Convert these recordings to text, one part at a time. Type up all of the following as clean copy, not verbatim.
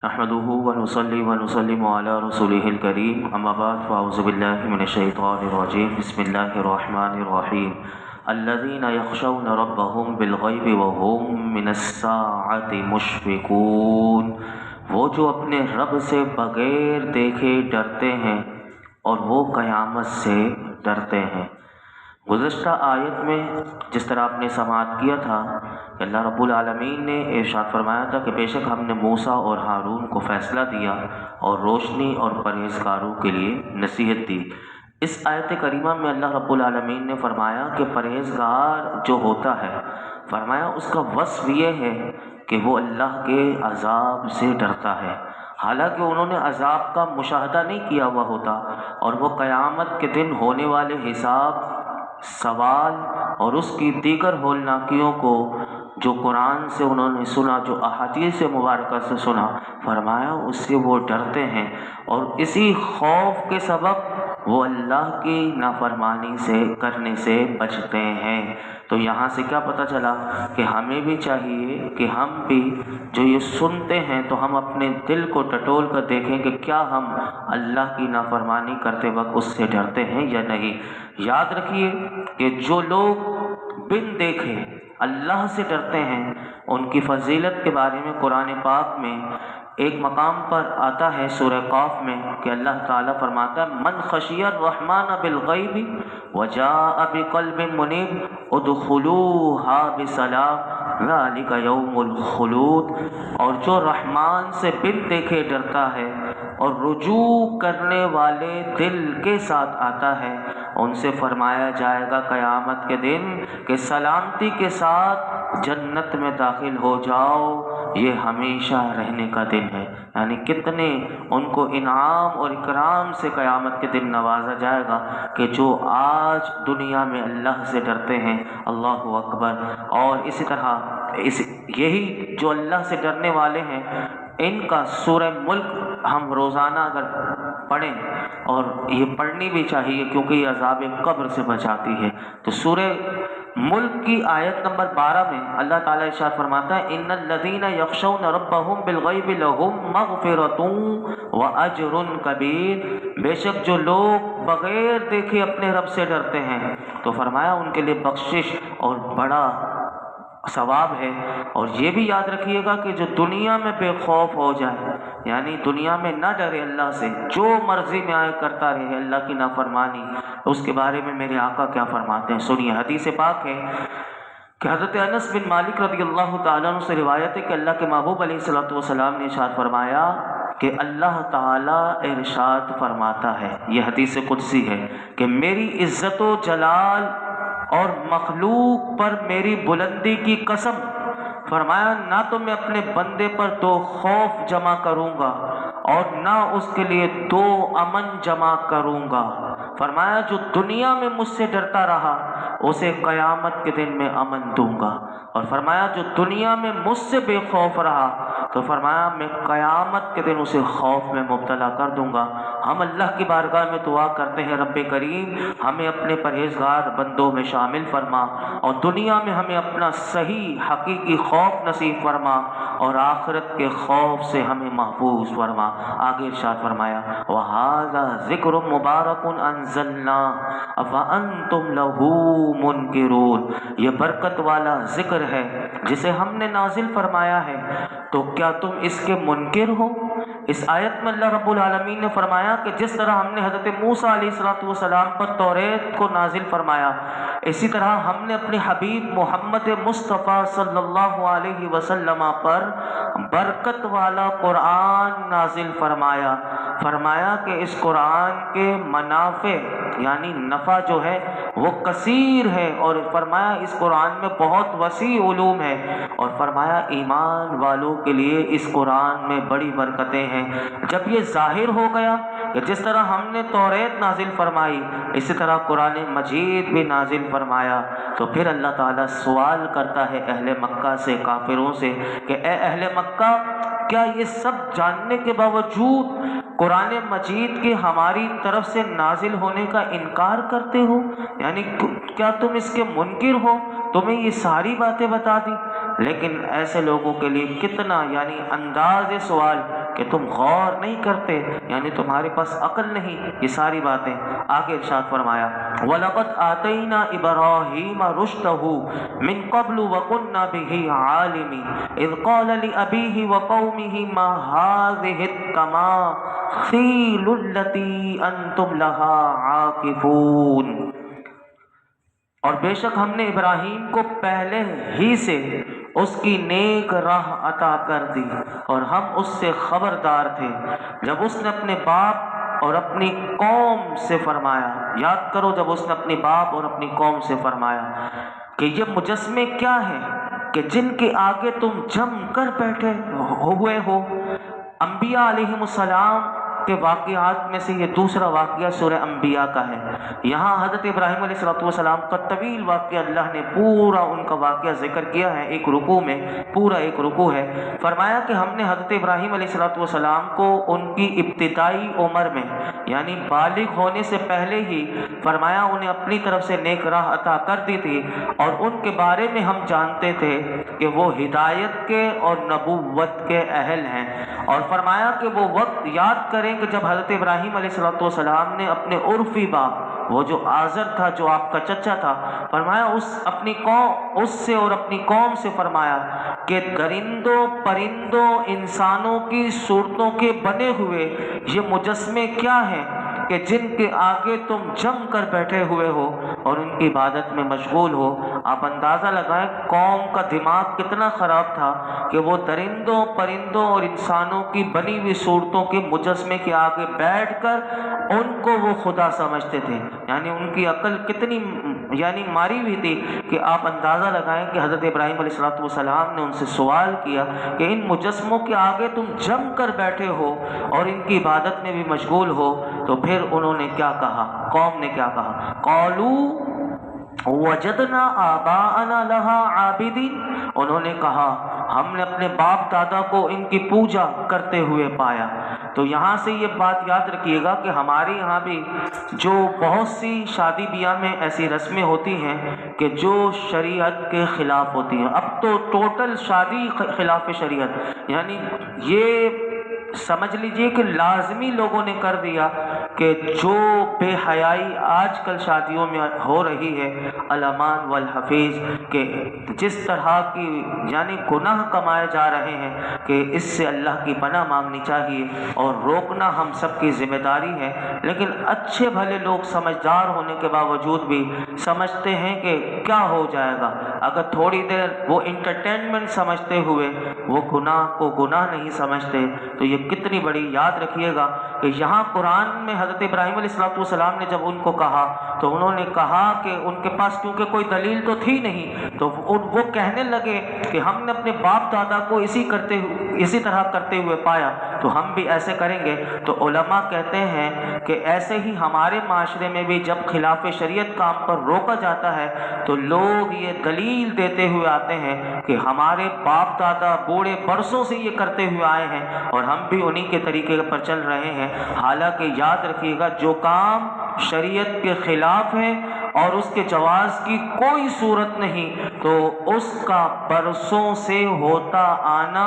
نحمده ونصلي ونسلم على رسوله الكريم اما بعد فاعوذ بالله من الشيطان الرجيم بسم الله الرحمن الرحيم الذين يخشون ربهم بالغيب وهم من الساعة مشفقون، وہ جو اپنے رب سے بغیر دیکھے ڈرتے ہیں اور وہ قیامت سے ڈرتے ہیں۔ گزشتہ آیت میں جس طرح آپ نے سماعت کیا تھا کہ اللہ رب العالمین نے ارشاد فرمایا تھا کہ بے شک ہم نے موسیٰ اور ہارون کو فیصلہ دیا اور روشنی اور پرہیزگاروں کے لیے نصیحت دی۔ اس آیت کریمہ میں اللہ رب العالمین نے فرمایا کہ پرہیزگار جو ہوتا ہے، فرمایا اس کا وصف یہ ہے کہ وہ اللہ کے عذاب سے ڈرتا ہے، حالانکہ انہوں نے عذاب کا مشاہدہ نہیں کیا ہوا ہوتا، اور وہ قیامت کے دن ہونے والے حساب، سوال اور اس کی دیگر ہولناکیوں کو جو قرآن سے انہوں نے سنا، جو احادیث مبارکہ سے سنا، فرمایا اس سے وہ ڈرتے ہیں، اور اسی خوف کے سبب وہ اللہ کی نافرمانی سے کرنے سے بچتے ہیں۔ تو یہاں سے کیا پتہ چلا کہ ہمیں بھی چاہیے کہ ہم بھی جو یہ سنتے ہیں تو ہم اپنے دل کو ٹٹول کر دیکھیں کہ کیا ہم اللہ کی نافرمانی کرتے وقت اس سے ڈرتے ہیں یا نہیں۔ یاد رکھیے کہ جو لوگ بن دیکھے اللہ سے ڈرتے ہیں، ان کی فضیلت کے بارے میں قرآن پاک میں ایک مقام پر آتا ہے سورہ قاف میں کہ اللہ تعالیٰ فرماتا ہے من خشی الرحمن بالغیب وجاء بقلب منیب ادخلوها بسلام ذلک یوم الخلود، اور جو رحمان سے بن دیکھے ڈرتا ہے اور رجوع کرنے والے دل کے ساتھ آتا ہے، ان سے فرمایا جائے گا قیامت کے دن کہ سلامتی کے ساتھ جنت میں داخل ہو جاؤ، یہ ہمیشہ رہنے کا دن ہے۔ یعنی کتنے ان کو انعام اور اکرام سے قیامت کے دن نوازا جائے گا کہ جو آج دنیا میں اللہ سے ڈرتے ہیں۔ اللہ اکبر۔ اور اسی طرح یہی جو اللہ سے ڈرنے والے ہیں، ان کا سورہ ملک ہم روزانہ اگر پڑھیں، اور یہ پڑھنی بھی چاہیے کیونکہ یہ عذاب قبر سے بچاتی ہے، تو سورہ ملک کی آیت نمبر 12 میں اللہ تعالیٰ ارشاد فرماتا ہے ان الذین یخشون ربهم بالغیب لهم مغفرۃ واجر کبیر، بے شک جو لوگ بغیر دیکھے اپنے رب سے ڈرتے ہیں تو فرمایا ان کے لیے بخشش اور بڑا ثواب ہے۔ اور یہ بھی یاد رکھیے گا کہ جو دنیا میں بے خوف ہو جائے، یعنی دنیا میں نہ ڈرے اللہ سے، جو مرضی میں آئے کرتا رہے اللہ کی نافرمانی، اس کے بارے میں میرے آقا کیا فرماتے ہیں سنیے۔ حدیث پاک ہے کہ حضرت انس بن مالک رضی اللہ تعالیٰ عنہ سے روایت ہے کہ اللہ کے محبوب علیہ الصلوۃ والسلام نے ارشاد فرمایا کہ اللہ تعالیٰ ارشاد فرماتا ہے، یہ حدیث قدسی ہے کہ میری عزت و جلال اور مخلوق پر میری بلندی کی قسم، فرمایا نہ تو میں اپنے بندے پر دو خوف جمع کروں گا اور نہ اس کے لیے دو امن جمع کروں گا، فرمایا جو دنیا میں مجھ سے ڈرتا رہا اسے قیامت کے دن میں امن دوں گا، اور فرمایا جو دنیا میں مجھ سے بے خوف رہا تو فرمایا میں قیامت کے دن اسے خوف میں مبتلا کر دوں گا۔ ہم اللہ کی بارگاہ میں دعا کرتے ہیں رب کریم ہمیں اپنے پرہیزگار بندوں میں شامل فرما، اور دنیا میں ہمیں اپنا صحیح حقیقی خوف نصیب فرما، اور آخرت کے خوف سے ہمیں محفوظ فرما۔ آگے ارشاد فرمایا وَهَذَا ذِكْرٌ مُبَارَكٌ أَنزَلْنَاهُ أَفَأَنْتُمْ لَهُ مُنْكِرُونَ، یہ برکت والا ذکر ہے جسے ہم نے نازل فرمایا ہے، تو کیا تم اس کے منکر ہو؟ اس آیت میں اللہ رب العالمین نے فرمایا کہ جس طرح ہم نے حضرت موسیٰ علیہ السلام پر توریت کو نازل فرمایا، اسی طرح ہم نے اپنے حبیب محمد مصطفیٰ صلی اللہ علیہ وسلم پر برکت والا قرآن نازل فرمایا۔ فرمایا کہ اس قرآن کے منافع یعنی نفع جو ہے وہ کثیر ہے، اور فرمایا اس قرآن میں بہت وسیع علوم ہے، اور فرمایا ایمان والوں کے لیے اس قرآن میں بڑی برکتیں ہیں۔ جب یہ ظاہر ہو گیا کہ جس طرح ہم نے توریت نازل فرمائی اسی طرح قرآن مجید بھی نازل فرمایا، تو پھر اللہ تعالیٰ سوال کرتا ہے اہل مکہ سے، کافروں سے کہ اے اہل مکہ کیا یہ سب جاننے کے باوجود قرآن مجید کے ہماری طرف سے نازل ہونے کا انکار کرتے ہو؟ یعنی کیا تم اس کے منکر ہو؟ تمہیں یہ ساری باتیں بتا دی، لیکن ایسے لوگوں کے لیے کتنا یعنی انداز سوال کہ تم غور نہیں کرتے، یعنی تمہارے پاس عقل نہیں یہ ساری باتیں۔ آگے ارشاد فرمایا وَلَقَدْ آتَيْنَا إِبْرَاهِيمَ رُشْدَهُ مِنْ قَبْلُ وَكُنَّا بِهِ عَالِمِينَ إِذْ قَالَ لِأَبِيهِ وَقَوْمِهِ مَا هَٰذِهِ التَّمَاثِيلُ الَّتِي أَنْتُمْ لَهَا عَاكِفُونَ۔ اور بے شک ہم نے ابراہیم کو پہلے ہی سے اس کی نیک راہ عطا کر دی، اور ہم اس سے خبردار تھے جب اس نے اپنے باپ اور اپنی قوم سے فرمایا۔ یاد کرو جب اس نے اپنے باپ اور اپنی قوم سے فرمایا کہ یہ مجسمے کیا ہیں کہ جن کے آگے تم جم کر بیٹھے ہوئے ہو۔ انبیاء علیہم السلام کے واقعات میں سے یہ دوسرا واقعہ سورہ انبیاء کا ہے۔ یہاں حضرت ابراہیم علیہ السلام کا طویل واقعہ اللہ نے پورا ان کا واقعہ ذکر کیا ہے ایک رکوع میں، پورا ایک رکوع ہے۔ فرمایا کہ ہم نے حضرت ابراہیم علیہ السلام کو ان کی ابتدائی عمر میں یعنی بالغ ہونے سے پہلے ہی فرمایا انہیں اپنی طرف سے نیک راہ عطا کر دی تھی، اور ان کے بارے میں ہم جانتے تھے کہ وہ ہدایت کے اور نبوت کے اہل ہیں۔ اور فرمایا کہ وہ وقت یاد کریں کہ جب حضرت ابراہیم علیہ السلام نے اپنے عرفی باپ وہ جو آزر تھا جو آپ کا چچا تھا، فرمایا اس سے اور اپنی قوم سے فرمایا کہ درندوں پرندوں انسانوں کی صورتوں کے بنے ہوئے یہ مجسمے کیا ہیں کہ جن کے آگے تم جم کر بیٹھے ہوئے ہو اور ان کی عبادت میں مشغول ہو۔ آپ اندازہ لگائیں قوم کا دماغ کتنا خراب تھا کہ وہ درندوں پرندوں اور انسانوں کی بنی ہوئی صورتوں کے مجسمے کے آگے بیٹھ کر ان کو وہ خدا سمجھتے تھے، یعنی ان کی عقل کتنی ماری ہوئی تھی کہ آپ اندازہ لگائیں کہ حضرت ابراہیم علیہ السلام نے ان سے سوال کیا کہ ان مجسموں کے آگے تم جم کر بیٹھے ہو اور ان کی عبادت میں بھی مشغول ہو، تو پھر انہوں نے کیا کہا، قوم نے کیا کہا، قالوا وجدنا آباءنا لها عابدین، انہوں نے کہا ہم نے اپنے باپ دادا کو ان کی پوجا کرتے ہوئے پایا۔ تو یہاں سے یہ بات یاد رکھیے گا کہ ہمارے یہاں بھی جو بہت سی شادی بیاہ میں ایسی رسمیں ہوتی ہیں کہ جو شریعت کے خلاف ہوتی ہیں۔ اب تو ٹوٹل شادی خلاف شریعت، یعنی یہ سمجھ لیجئے کہ لازمی لوگوں نے کر دیا کہ جو بے حیائی آج کل شادیوں میں ہو رہی ہے، الامان والحفیظ، کہ جس طرح کی یعنی گناہ کمائے جا رہے ہیں کہ اس سے اللہ کی پناہ مانگنی چاہیے اور روکنا ہم سب کی ذمہ داری ہے۔ لیکن اچھے بھلے لوگ سمجھدار ہونے کے باوجود بھی سمجھتے ہیں کہ کیا ہو جائے گا اگر تھوڑی دیر وہ انٹرٹینمنٹ سمجھتے ہوئے وہ گناہ کو گناہ نہیں سمجھتے، تو یہ کتنی بڑی یاد رکھیے گا کہ یہاں قرآن میں حضرت ابراہیم علیہ السلام نے جب ان کو کہا تو انہوں نے کہا کہ ان کے پاس کیونکہ کوئی دلیل تو تھی نہیں، تو وہ کہنے لگے کہ ہم نے اپنے باپ دادا کو اسی طرح کرتے ہوئے پایا تو ہم بھی ایسے کریں گے۔ تو علماء کہتے ہیں کہ ایسے ہی ہمارے معاشرے میں بھی جب خلاف شریعت کام پر روکا جاتا ہے تو لوگ یہ دلیل دیتے ہوئے آتے ہیں کہ ہمارے باپ دادا بوڑھے برسوں سے یہ کرتے ہوئے آئے ہیں اور ہم بھی انہی کے طریقے پر چل رہے ہیں۔ حالانکہ یاد رکھیے گا جو کام شریعت کے خلاف ہے اور اس کے جواز کی کوئی صورت نہیں تو اس کا برسوں سے ہوتا آنا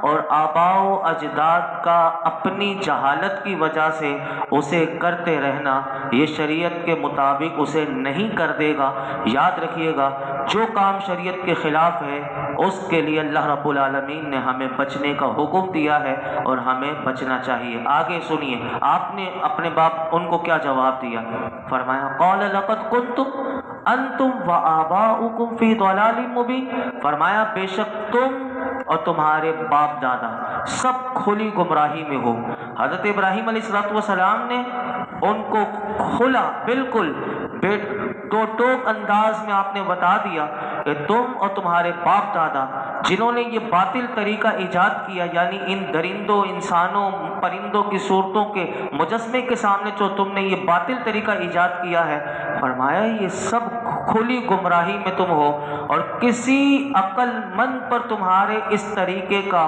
اور آباء و اجداد کا اپنی جہالت کی وجہ سے اسے کرتے رہنا یہ شریعت کے مطابق اسے نہیں کر دے گا۔ یاد رکھیے گا جو کام شریعت کے خلاف ہے اس کے لیے اللہ رب العالمین نے ہمیں بچنے کا حکم دیا ہے اور ہمیں بچنا چاہیے۔ آگے سنیے آپ نے اپنے باپ ان کو کیا جواب دیا، فرمایا قال لقد کنتم انتم وآباؤکم فی ضلال مبین، فرمایا بے شک تم اور تمہارے باپ دادا سب کھلی گمراہی میں ہو۔ حضرت ابراہیم علیہ السلام نے ان کو کھلا بالکل ٹوک انداز میں آپ نے بتا دیا کہ تم اور تمہارے باپ دادا جنہوں نے یہ باطل طریقہ ایجاد کیا، یعنی ان درندوں انسانوں پرندوں کی صورتوں کے مجسمے کے سامنے جو تم نے یہ باطل طریقہ ایجاد کیا ہے، فرمایا یہ سب کھلی گمراہی میں تم ہو اور کسی عقل مند پر تمہارے اس طریقے کا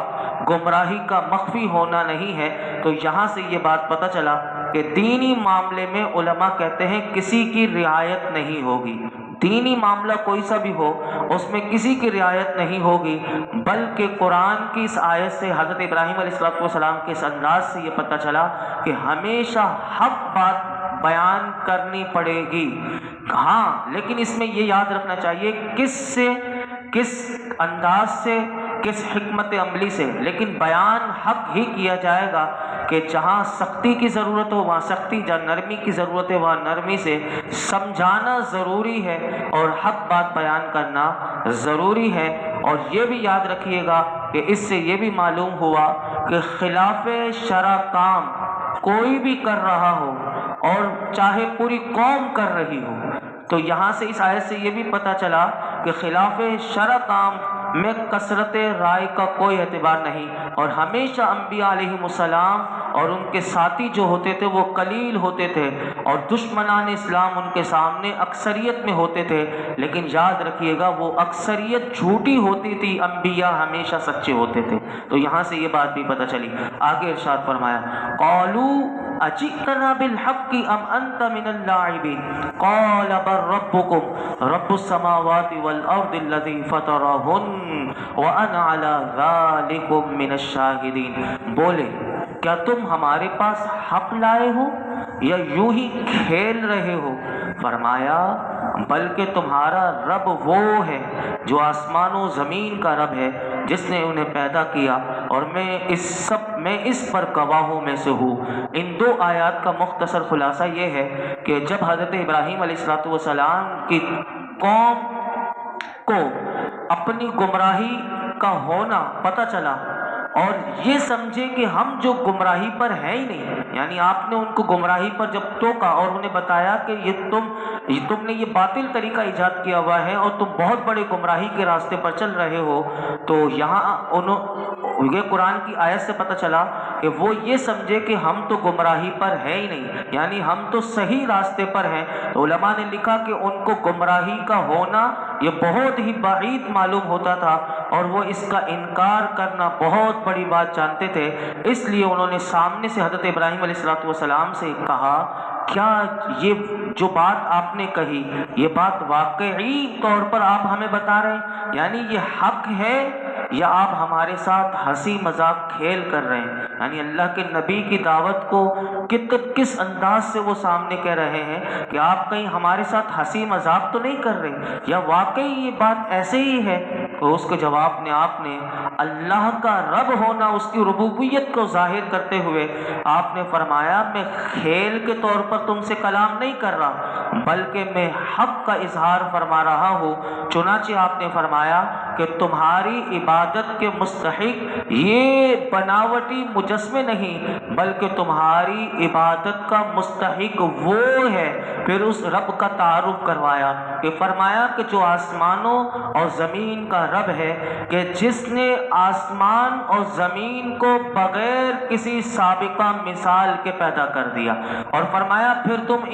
گمراہی کا مخفی ہونا نہیں ہے۔ تو یہاں سے یہ بات پتہ چلا کہ دینی معاملے میں علماء کہتے ہیں کسی کی رعایت نہیں ہوگی، دینی معاملہ کوئی سا بھی ہو اس میں کسی کی رعایت نہیں ہوگی، بلکہ قرآن کی اس آیت سے حضرت ابراہیم علیہ السلام کے اس انداز سے یہ پتہ چلا کہ ہمیشہ حق بات بیان کرنی پڑے گی۔ ہاں لیکن اس میں یہ یاد رکھنا چاہیے کس انداز سے، کس حکمت عملی سے، لیکن بیان حق ہی کیا جائے گا کہ جہاں سختی کی ضرورت ہو وہاں سختی، جہاں نرمی کی ضرورت ہے وہاں نرمی سے سمجھانا ضروری ہے اور حق بات بیان کرنا ضروری ہے۔ اور یہ بھی یاد رکھیے گا کہ اس سے یہ بھی معلوم ہوا کہ خلاف شرع کام کوئی بھی کر رہا ہو اور چاہے پوری قوم کر رہی ہو، تو یہاں سے اس آیت سے یہ بھی پتہ چلا کہ خلاف شرع کام میں کثرت رائے کا کوئی اعتبار نہیں، اور ہمیشہ انبیاء علیہم السلام اور ان کے ساتھی جو ہوتے تھے وہ قلیل ہوتے تھے اور دشمنان اسلام ان کے سامنے اکثریت میں ہوتے تھے، لیکن یاد رکھیے گا وہ اکثریت جھوٹی ہوتی تھی، انبیاء ہمیشہ سچے ہوتے تھے۔ تو یہاں سے یہ بات بھی پتہ چلی۔ آگے ارشاد فرمایا قالوا اجئتنا بالحق ام انت من اللاعبین قال بل ربکم رب السماوات والارض الذی فطرہن وانا علی ذلکم من الشاہدین۔ بولے کیا تم ہمارے پاس حق لائے ہو یا یوں ہی کھیل رہے ہو؟ فرمایا بلکہ تمہارا رب وہ ہے جو آسمان و زمین کا رب ہے، جس نے انہیں پیدا کیا، اور میں اس پر گواہوں میں سے ہوں۔ ان دو آیات کا مختصر خلاصہ یہ ہے کہ جب حضرت ابراہیم علیہ السلام کی قوم کو اپنی گمراہی کا ہونا پتہ چلا اور یہ سمجھے کہ ہم جو گمراہی پر ہیں ہی نہیں، یعنی آپ نے ان کو گمراہی پر جب ٹوکا اور انہیں بتایا کہ تم نے یہ باطل طریقہ ایجاد کیا ہوا ہے اور تم بہت بڑے گمراہی کے راستے پر چل رہے ہو، تو یہاں یہ قرآن کی آیت سے پتہ چلا کہ وہ یہ سمجھے کہ ہم تو گمراہی پر ہیں ہی نہیں، یعنی ہم تو صحیح راستے پر ہیں۔ تو علماء نے لکھا کہ ان کو گمراہی کا ہونا یہ بہت ہی بعید معلوم ہوتا تھا اور وہ اس کا انکار کرنا بہت بڑی بات جانتے تھے، اس لیے انہوں نے سامنے سے حضرت ابراہیم علیہ السلام سے کہا کیا یہ جو بات آپ نے کہی یہ بات واقعی طور پر آپ ہمیں بتا رہے ہیں، یعنی یہ حق ہے یا آپ ہمارے ساتھ ہنسی مذاق کھیل کر رہے ہیں؟ یعنی اللہ کے نبی کی دعوت کو کس انداز سے وہ سامنے کہہ رہے ہیں کہ آپ کہیں ہمارے ساتھ ہنسی مذاق تو نہیں کر رہے یا واقعی یہ بات ایسے ہی ہے؟ تو اس کے جواب میں آپ نے اللہ کا رب ہونا، اس کی ربوبیت کو ظاہر کرتے ہوئے آپ نے فرمایا میں کھیل کے طور پر تم سے کلام نہیں کر رہا بلکہ میں حق کا اظہار فرما رہا ہوں۔ چنانچہ آپ نے فرمایا کہ تمہاری عبادت کے مستحق یہ بناوٹی مجسمے نہیں بلکہ تمہاری عبادت کا مستحق وہ ہے۔ پھر اس رب کا تعارف کروایا کہ فرمایا کہ جو آسمانوں اور زمین کا رب ہے، کہ جس نے آسمان اور زمین کو بغیر کسی سابقہ مثال کے پیدا کر دیا، اور فرمایا پھر تم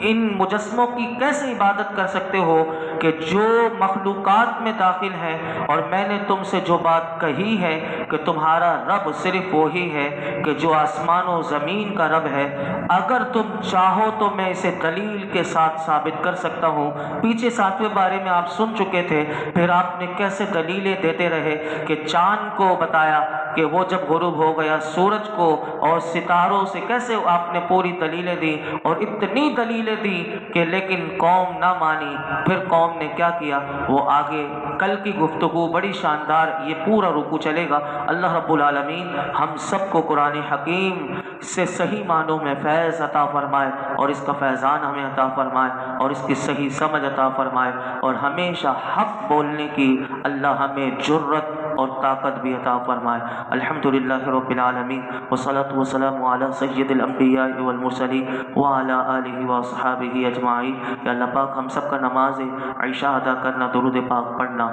ان مجسموں کی کیسے عبادت کر سکتے ہو کہ جو مخلوقات میں داخل ہے، اور میں نے تم سے جو بات کہی ہے کہ تمہارا رب صرف وہی ہے کہ جو آسمان و زمین کا رب ہے، اگر تم چاہو تو میں اسے دلیل کے ساتھ ثابت کر سکتا ہوں۔ پیچھے 7ویں بارے میں آپ سن چکے تھے، پھر آپ نے کیسے دلیلیں دیتے رہے کہ چاند کو بتایا کہ وہ جب غروب ہو گیا، سورج کو اور ستاروں سے کیسے آپ نے پوری دلیلیں دی، اور اتنی دلیلیں دی کہ لیکن قوم نہ مانی۔ پھر قوم نے کیا کیا، وہ آگے کل کی گفتگو بڑی شاندار، یہ پورا رکوع چلے گا۔ اللہ رب العالمین ہم سب کو قرآن حکیم سے صحیح معنوں میں فیض عطا فرمائے اور اس کا فیضان ہمیں عطا فرمائے اور اس کی صحیح سمجھ عطا فرمائے، اور ہمیشہ حق بولنے کی اللہ ہمیں جرت اور طاقت بھی عطا فرمائے۔ الحمدللہ رب العالمین والصلاة والسلام علی سید الانبیاء والمرسلین وعلی آلہ واصحابہ اجمعین۔ یا اللہ پاک ہم سب کا نماز عشاء ادا کرنا، درود پاک پڑھنا،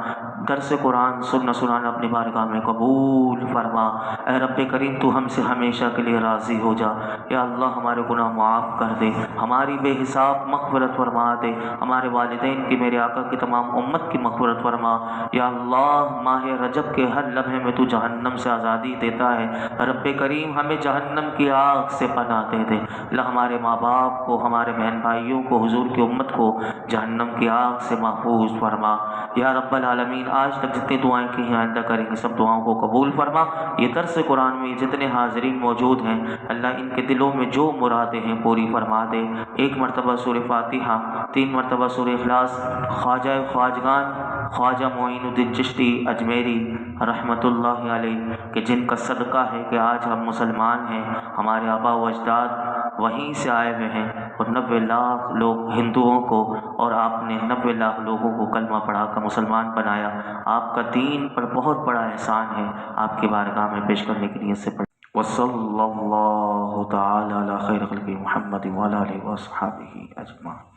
درس قرآن سنانا اپنی بارگاہ میں قبول فرما۔ اے رب کریم تو ہم سے ہمیشہ کے لیے راضی ہو جا۔ یا اللہ ہمارے گناہ معاف کر دے، ہماری بے حساب مغفرت فرما دے، ہمارے والدین کی، میرے آقا کی تمام امت کی مغفرت فرما۔ یا اللہ ماہ رجب کہ ہر لمحے میں تو جہنم سے آزادی دیتا ہے۔ رب کریم ہمیں جہنم کی آگ سے پناہ دے دے۔ اللہ ہمارے ماں باپ کو، ہمارے بہن بھائیوں کو، حضور کی امت کو جہنم کی آگ سے محفوظ فرما یا رب العالمین۔ آج تک جتنی دعائیں کی ہیں، آئندہ کریں گے، سب دعاؤں کو قبول فرما۔ یہ درس قرآن میں جتنے حاضرین موجود ہیں اللہ ان کے دلوں میں جو مرادیں ہیں پوری فرما دے۔ ایک مرتبہ سورہ فاتحہ، 3 مرتبہ سورہ اخلاص، خواجہ خواجگان خواجہ معین الدین چشتی اجمیری رحمۃ اللہ علیہ کہ جن کا صدقہ ہے کہ آج ہم مسلمان ہیں، ہمارے آبا و اجداد وہیں سے آئے ہوئے ہیں، اور 90 لاکھ لوگ ہندوؤں کو، اور آپ نے 90 لاکھ لوگوں کو کلمہ پڑھا کر مسلمان بنایا۔ آپ کا دین پر بہت بڑا احسان ہے، آپ کی بارگاہ میں پیش کرنے کی نیت سے پڑھ وصلی اللہ تعالی علی خیر خلق محمد وعلی آلہ وصحبہ اجمعین۔